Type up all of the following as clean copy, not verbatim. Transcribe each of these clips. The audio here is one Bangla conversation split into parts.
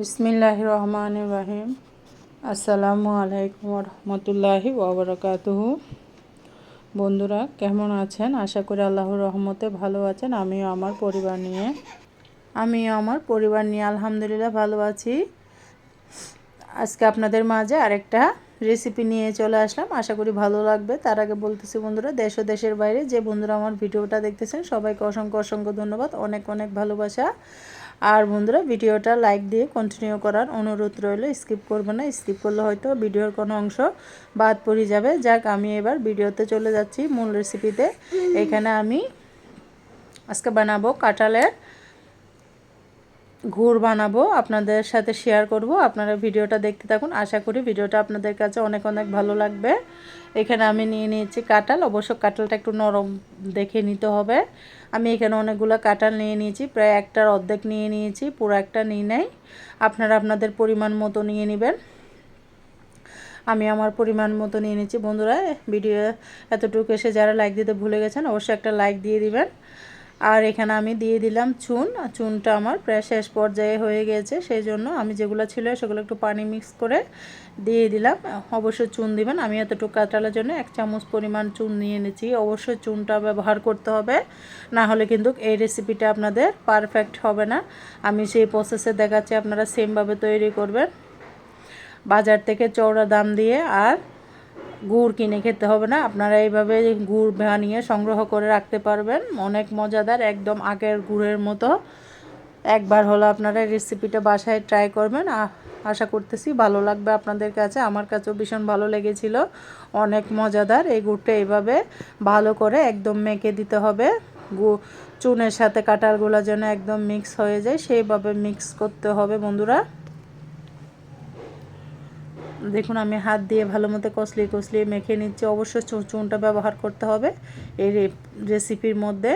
বিসমিল্লাহির রহমানির রহিম। আসসালামু আলাইকুম রহমতুল্লাহি ওবরাকাতুহু। বন্ধুরা কেমন আছেন? আশা করি আল্লাহর রহমতে ভালো আছেন। আমিও আমার পরিবার নিয়ে আলহামদুলিল্লাহ ভালো আছি। আজকে আপনাদের মাঝে আরেকটা রেসিপি নিয়ে চলে আসলাম, আশা করি ভালো লাগবে। তার আগে বলতেছি বন্ধুরা, দেশ ও দেশের বাইরে যে বন্ধুরা আমার ভিডিওটা দেখতেছেন সবাইকে অসংখ্য অসংখ্য ধন্যবাদ, অনেক অনেক ভালোবাসা। আর বন্ধুরা, ভিডিওটা লাইক দিয়ে কন্টিনিউ করার অনুরোধ রইল, স্কিপ করবে না। স্কিপ করলে হয়তো ভিডিওর কোনো অংশ বাদ পড়ে যাবে। যাক, আমি এবার ভিডিওতে চলে যাচ্ছি মূল রেসিপিতে। এখানে আমি আজকে বানাবো কাঁঠালের গুড় বানাবো, আপনাদের সাথে শেয়ার করব। আপনারা ভিডিওটা দেখতে থাকুন, আশা করি ভিডিওটা আপনাদের কাছে অনেক অনেক ভালো লাগবে। এখানে আমি নিয়ে নিয়েছি কাঁঠাল, অবশ্য কাঁঠালটা একটু নরম দেখে নিতে হবে। আমি এখানে অনেকগুলো কাঁঠাল নিয়ে নিয়েছি, প্রায় একটার অর্ধেক নিয়ে নিয়েছি, পুরো একটা নিয়ে নেই। আপনারা আপনাদের পরিমাণ মতো নিয়ে নেবেন। আমি আমার পরিমাণ মতো নিয়ে নিচ্ছি। বন্ধুরা, ভিডিও এতটুকু এসে যারা লাইক দিতে ভুলে গেছেন অবশ্যই একটা লাইক দিয়ে দিবেন। আর এখানে আমি দিয়ে দিলাম চুনটা আমার প্রায় শেষ পর্যায়ে হয়ে গেছে, সেই জন্য আমি যেগুলো ছিল সেগুলো একটু পানি মিক্স করে দিয়ে দিলাম। অবশ্যই চুন দিবেন। আমি এতটুকু কাঁঠালের জন্য 1 চামচ পরিমাণ চুন নিয়ে নিয়েছি। অবশ্যই চুনটা ব্যবহার করতে হবে, না হলে কিন্তু এই রেসিপিটা আপনাদের পারফেক্ট হবে না। আমি সেই প্রসেসে দেখাচ্ছি, আপনারা সেমভাবে তৈরি করবেন। বাজার থেকে চওড়া দাম দিয়ে আর গুড় কিনে খেতে হবে না, আপনারা এইভাবে গুড় বানিয়ে সংগ্রহ করে রাখতে পারবেন। অনেক মজাদার, একদম আগের গুড়ের মতো। একবার হলো আপনারা রেসিপিটা বাসায় ট্রাই করবেন, আশা করতেছি ভালো লাগবে আপনাদের কাছে। আমার কাছেও ভীষণ ভালো লেগেছিল, অনেক মজাদার। এই গুড়টা এইভাবে ভালো করে একদম মেখে দিতে হবে। চুনের সাথে কাঁঠালগুলো যেন একদম মিক্স হয়ে যায়, সেইভাবে মিক্স করতে হবে বন্ধুরা। দেখুন, আমি হাত দিয়ে ভালো মতো কষলিয়ে মেখে নিচ্ছি। অবশ্যই চুনটা ব্যবহার করতে হবে এই রেসিপির মধ্যে।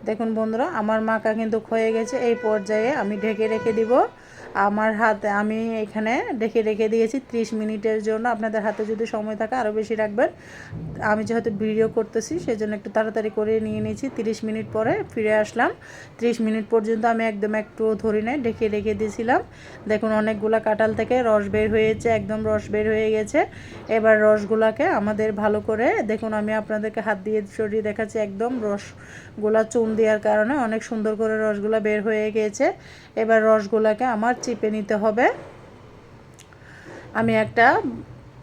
দেখুন বন্ধুরা, আমার মাখা কিন্তু হয়ে গেছে। এই পর্যায়ে আমি ঢেকে রেখে দিব। আমার হাতে আমি এখানে রেখে দিয়েছি 30 মিনিটের জন্য। আপনাদের হাতে যদি সময় থাকে আরও বেশি রাখবেন। আমি যেহেতু ভিডিও করতেছি সেজন্য একটু তাড়াতাড়ি করে নিয়ে নিয়েছি। 30 মিনিট পরে ফিরে আসলাম। 30 মিনিট পর্যন্ত আমি একদম একটু ধরি নাই, ঢেকে রেখে দিয়েছিলাম। দেখুন, অনেকগুলো কাঁঠাল থেকে রস বের হয়েছে, একদম রস বের হয়ে গেছে। এবার রসগুলাকে আমাদের ভালো করে, দেখুন আমি আপনাদেরকে হাত দিয়ে সরিয়ে দেখাচ্ছি, একদম রসগুলা চুন দেওয়ার কারণে অনেক সুন্দর করে রসগুলা বের হয়ে গিয়েছে। এবার রসগুলাকে আমার চিপে নিতে হবে। আমি একটা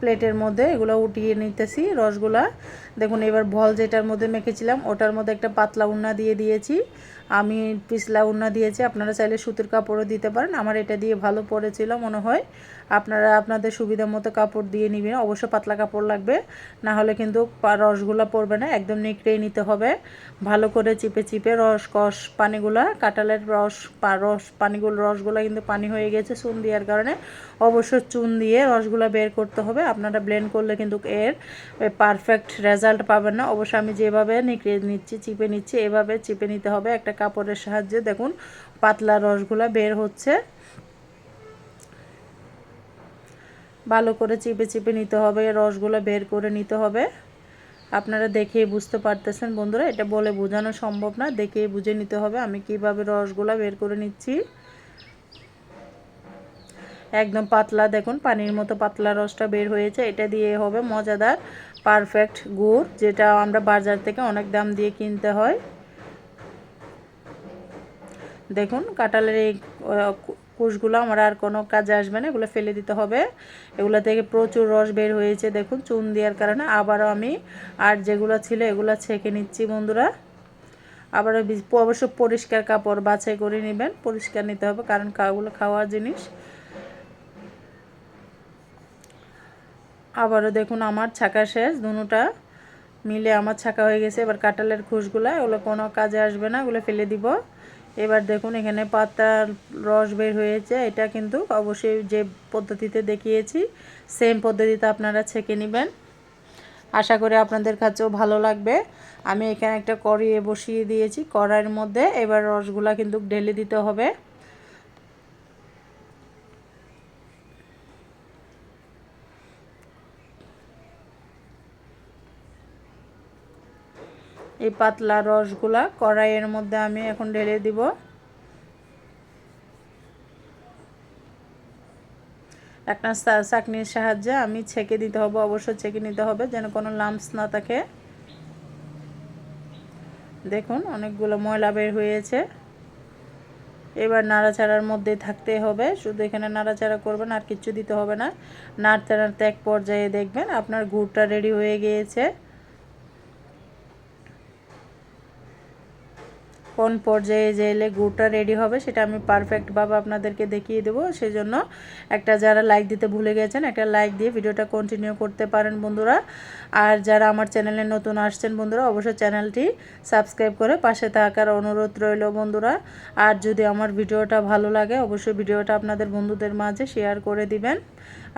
প্লেটের মধ্যে এগুলো উঠিয়ে নিতেছি রসগুলা। দেখুন, এবার বল যেটার মধ্যে মেখেছিলাম ওটার মধ্যে একটা পাতলা উন্না দিয়ে দিয়েছি। আমি পিছলা উন্না দিয়েছি, আপনারা চাইলে সুতির কাপড়ও দিতে পারেন। আমার এটা দিয়ে ভালো পড়েছিল মনে হয়। আপনারা আপনাদের সুবিধা মতো কাপড় দিয়ে নেবেন, অবশ্য পাতলা কাপড় লাগবে, না হলে কিন্তু রসগুলা পড়বে না, একদম নিকড়েই নিতে হবে। ভালো করে চিপে পানিগুলা, কাঁঠালের রসগুলা কিন্তু পানি হয়ে গেছে চুন দেওয়ার কারণে। অবশ্যই চুন দিয়ে রসগুলা বের করতে হবে। আপনারা ব্লেন্ড করলে কিন্তু এর পারফেক্ট রেজাল্ট পাবেন না। অবশ্যই আমি যেভাবে নিকড়ে নিচ্ছি, চিপে নিচ্ছি, এভাবে চিপে নিতে হবে একটা কাপড়ের সাহায্যে। দেখুন, পাতলা রসগুলা বের হচ্ছে। ভালো করে চিপে নিতে হবে, রসগুলো বের করে নিতে হবে। আপনারা দেখেই বুঝতে পারতেছেন বন্ধুরা, এটা বলে বোঝানো সম্ভব না, দেখেই বুঝে নিতে হবে আমি কিভাবে রসগুলো বের করে নিচ্ছি। একদম পাতলা, দেখুন পানির মতো পাতলা রসটা বের হয়েছে। এটা দিয়ে হবে মজাদার পারফেক্ট গুড়, যেটা আমরা বাজার থেকে অনেক দাম দিয়ে কিনতে হয়। দেখুন, কাঁঠালের এই কুশগুলো আমার আর কোনো কাজে আসবে না, এগুলো ফেলে দিতে হবে। এগুলো থেকে প্রচুর রস বের হয়েছে দেখুন চুন দেওয়ার কারণে। আবারও আমি আর যেগুলো ছিল এগুলো ছেঁকে নিচ্ছি বন্ধুরা। আবারও অবশ্য পরিষ্কার কাপড় বাছাই করে নেবেন, পরিষ্কার নিতে হবে, কারণ ওগুলো খাওয়ার জিনিস। আবারও দেখুন, আমার ছাকা শেষ, দুটোটা মিলে আমার ছাকা হয়ে গেছে। এবার কাঁঠালের খুশগুলো, এগুলো কোনো কাজে আসবে না, এগুলো ফেলে দিব। এবার দেখুন, এখানে পাতার রস বের হয়েছে। এটা কিন্তু অবশ্যই যে পদ্ধতিতে দেখিয়েছি সেম পদ্ধতিতে আপনারা ছেঁকে নেবেন। আশা করি আপনাদের কাছেও ভালো লাগবে। আমি এখানে একটা কড়াই বসিয়ে দিয়েছি, কড়াইয়ের মধ্যে এবার রসগুলা কিন্তু ঢেলে দিতে হবে। এই পাতলা রসগুলা কড়াইয়ের মধ্যে আমি এখন ঢেলে দিব। একটা চাকনির সাহায্যে আমি ছেঁকে দিতে হবে, অবশ্যই ছেঁকে নিতে হবে যেন কোনো লাম্পস না থাকে। দেখুন অনেকগুলো ময়লা বের হয়েছে। এবার নাড়াচাড়ার মধ্যে থাকতে হবে, শুধু এখানে নাড়াচাড়া করবেন, আর কিছু দিতে হবে না। নাড়তে নাড়তে এক পর্যায়ে দেখবেন আপনার গুড়টা রেডি হয়ে গিয়েছে। কোন পর্যায়ে যেলে গুড়টা রেডি হবে সেটা আমি পারফেক্টভাবে আপনাদেরকে দেখিয়ে দেবো। সেজন্য যারা লাইক দিতে ভুলে গেছেন একটা লাইক দিয়ে ভিডিওটা কন্টিনিউ করতে পারেন বন্ধুরা। আর যারা আমার চ্যানেলে নতুন আসছেন বন্ধুরা, অবশ্যই চ্যানেলটি সাবস্ক্রাইব করে পাশে থাকার অনুরোধ রইল বন্ধুরা। আর যদি আমার ভিডিওটা ভালো লাগে অবশ্যই ভিডিওটা আপনাদের বন্ধুদের মাঝে শেয়ার করে দিবেন।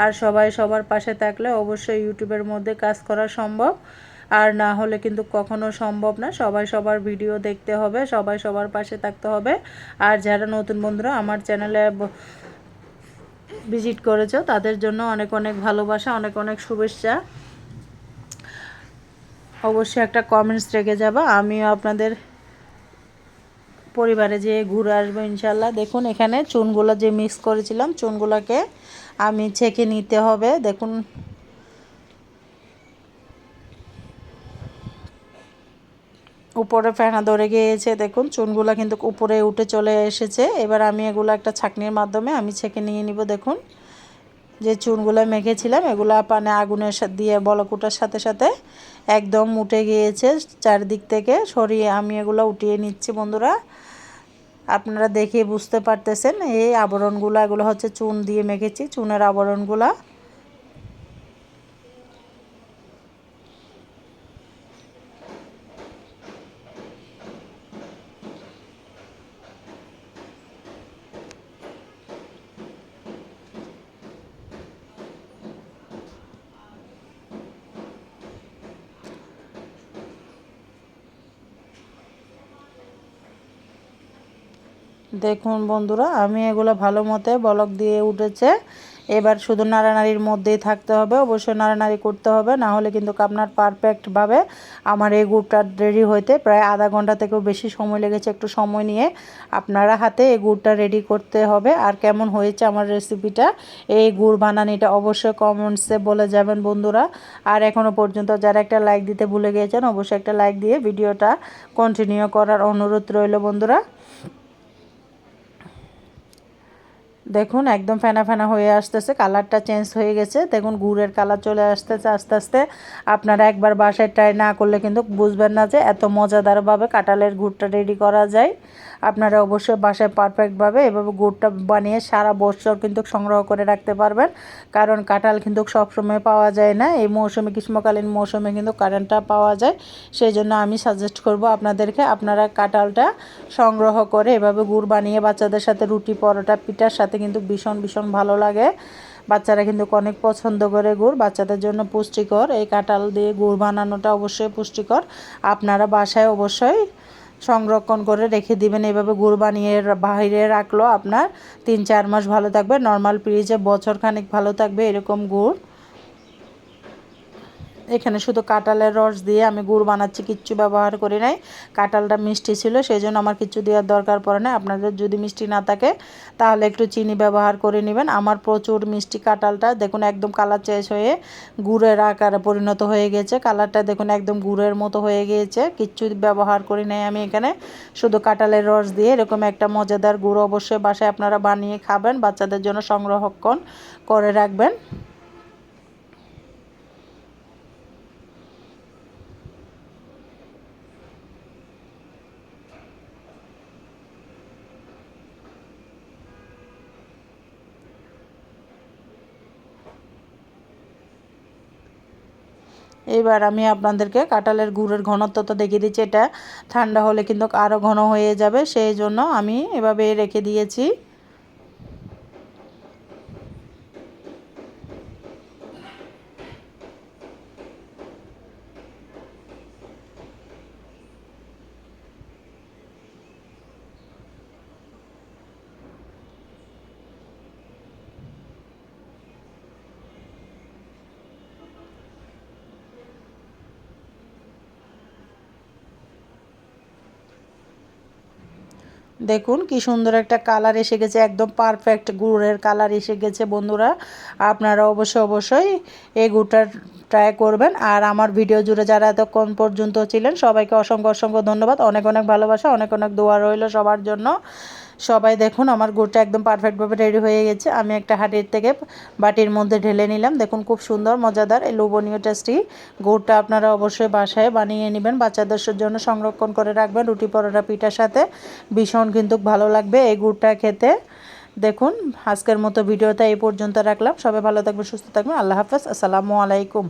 আর সবাই সবার পাশে থাকলে অবশ্যই ইউটিউবের মধ্যে কাজ করা সম্ভব, আর না হলে কিন্তু কখনো সম্ভব না। সবাই সবার ভিডিও দেখতে হবে, সবাই সবার পাশে থাকতে হবে। আর যারা নতুন বন্ধুরা আমার চ্যানেলে ভিজিট করেছো তাদের জন্য অনেক অনেক ভালোবাসা, অনেক অনেক শুভেচ্ছা। অবশ্যই একটা কমেন্টস রেখে যাবা, আমিও আপনাদের পরিবারে যেয়ে ঘুরে আসবো ইনশাল্লাহ। দেখুন এখানে চুনগুলো যে মিক্স করেছিলাম, চুনগুলোকে আমি ছেঁকে নিতে হবে। দেখুন উপরে ফেনা ধরে গিয়েছে, দেখুন চুনগুলা কিন্তু উপরে উঠে চলে এসেছে। এবার আমি এগুলো একটা ছাঁকনির মাধ্যমে আমি ছেঁকে নিয়ে নিব। দেখুন যে চুনগুলো মেখেছিলাম এগুলো পানে আগুনের দিয়ে বলকুটার সাথে সাথে একদম উঠে গিয়েছে, চারদিক থেকে সরিয়ে আমি এগুলো উঠিয়ে নিচ্ছি বন্ধুরা। আপনারা দেখে বুঝতে পারতেছেন এই আবরণগুলো, এগুলো হচ্ছে চুন দিয়ে মেখেছি, চুনের আবরণগুলা। দেখুন বন্ধুরা আমি এগুলো ভালো মতো বলক দিয়ে উঠেছে। এবার শুধু নাড়ানাড়ির মধ্যেই থাকতে হবে, অবশ্যই নাড়ানাড়ি করতে হবে, না হলে কিন্তু আপনার পারফেক্টভাবে আমার এই গুড়টা রেডি হইতে প্রায় আধা ঘন্টা থেকেও বেশি সময় লেগেছে। একটু সময় নিয়ে আপনারা হাতে এই গুড়টা রেডি করতে হবে। আর কেমন হয়েছে আমার রেসিপিটা, এই গুড় বানানিটা অবশ্যই কমেন্টসে বলে যাবেন বন্ধুরা। আর এখনও পর্যন্ত যারা একটা লাইক দিতে ভুলে গিয়েছেন অবশ্যই একটা লাইক দিয়ে ভিডিওটা কন্টিনিউ করার অনুরোধ রইল বন্ধুরা। দেখুন একদম ফেনা ফেনা হয়ে আসতেছে, কালারটা চেঞ্জ হয়ে গেছে। দেখুন গুড়ের কালার চলে আসতেছে আস্তে আস্তে। আপনারা একবার বাসায় ট্রাই না করলে কিন্তু বুঝবেন না যে এত মজাদারভাবে কাঁঠালের গুড়টা রেডি করা যায়। আপনারা অবশ্যই বাসায় পারফেক্টভাবে এভাবে গুড়টা বানিয়ে সারা বছর কিন্তু সংগ্রহ করে রাখতে পারবেন। কারণ কাঁঠাল কিন্তু সবসময় পাওয়া যায় না, এই মৌসুমে গ্রীষ্মকালীন মৌসুমে কিন্তু কাঁঠালটা পাওয়া যায়। সেই জন্য আমি সাজেস্ট করব আপনাদেরকে আপনারা কাঁঠালটা সংগ্রহ করে এভাবে গুড় বানিয়ে বাচ্চাদের সাথে রুটি পরোটা পিঠার সাথে কিন্তু ভীষণ ভীষণ ভালো লাগে। বাচ্চারা কিন্তু অনেক পছন্দ করে গুড়, বাচ্চাদের জন্য পুষ্টিকর। এই কাঁঠাল দিয়ে গুড় বানানোটা অবশ্যই পুষ্টিকর। আপনারা বাসায় অবশ্যই সংরক্ষণ করে রেখে দিবেন। এভাবে গুড় বানিয়ে বাইরে রাখলো আপনার 3-4 মাস ভালো থাকবে, নর্মাল ফ্রিজে বছর খানিক ভালো থাকবে এরকম গুড়। এখানে শুধু কাঁঠালের রস দিয়ে আমি গুড় বানাচ্ছি, কিচ্ছু ব্যবহার করি নাই। কাঁঠালটা মিষ্টি ছিল সেই জন্য আমার কিছু দেওয়ার দরকার পড়ে না। আপনাদের যদি মিষ্টি না থাকে তাহলে একটু চিনি ব্যবহার করে নেবেন। আমার প্রচুর মিষ্টি কাঁঠালটা দেখুন একদম কালার চেঞ্জ হয়ে গুড়ের আকারে পরিণত হয়ে গেছে। কালারটা দেখুন একদম গুড়ের মতো হয়ে গিয়েছে, কিচ্ছু ব্যবহার করি নাই আমি এখানে, শুধু কাঁঠালের রস দিয়ে এরকম একটা মজাদার গুড় অবশ্যই বাসায় আপনারা বানিয়ে খাবেন, বাচ্চাদের জন্য সংরক্ষণ করে রাখবেন। এবার আমি আপনাদেরকে কাঁঠালের গুড়ের ঘনত্বটা দেখিয়ে দিচ্ছি। এটা ঠান্ডা হলে কিন্তু আরও ঘন হয়ে যাবে, সেই জন্য আমি এভাবে রেখে দিয়েছি। দেখুন কি সুন্দর একটা কালার এসে গেছে, একদম পারফেক্ট গুড়ের কালার এসে গেছে বন্ধুরা। আপনারা অবশ্যই এই গুড়টা ট্রাই করবেন। আর আমার ভিডিও জুড়ে যারা এতক্ষণ পর্যন্ত ছিলেন সবাইকে অসংখ্য ধন্যবাদ, অনেক ভালোবাসা, অনেক দোয়া রইল সবার জন্য। সবাই দেখুন আমার গুড়টা একদম পারফেক্টভাবে রেডি হয়ে গেছে। আমি একটা হাঁড়ির থেকে বাটির মধ্যে ঢেলে নিলাম। দেখুন খুব সুন্দর মজাদার এই লোভনীয় টেস্টি গুড়টা আপনারা অবশ্যই বাসায় বানিয়ে নেবেন, বাচ্চাদের জন্য সংরক্ষণ করে রাখবেন রুটি পরোটা পিঠার সাথে। ভীষণ কিন্তু ভালো লাগবে এই গুড়টা খেতে। দেখুন আজকের মতো ভিডিওটা এই পর্যন্ত রাখলাম। সবাই ভালো থাকবেন, সুস্থ থাকবেন। আল্লাহ হাফেজ, আসসালামু আলাইকুম।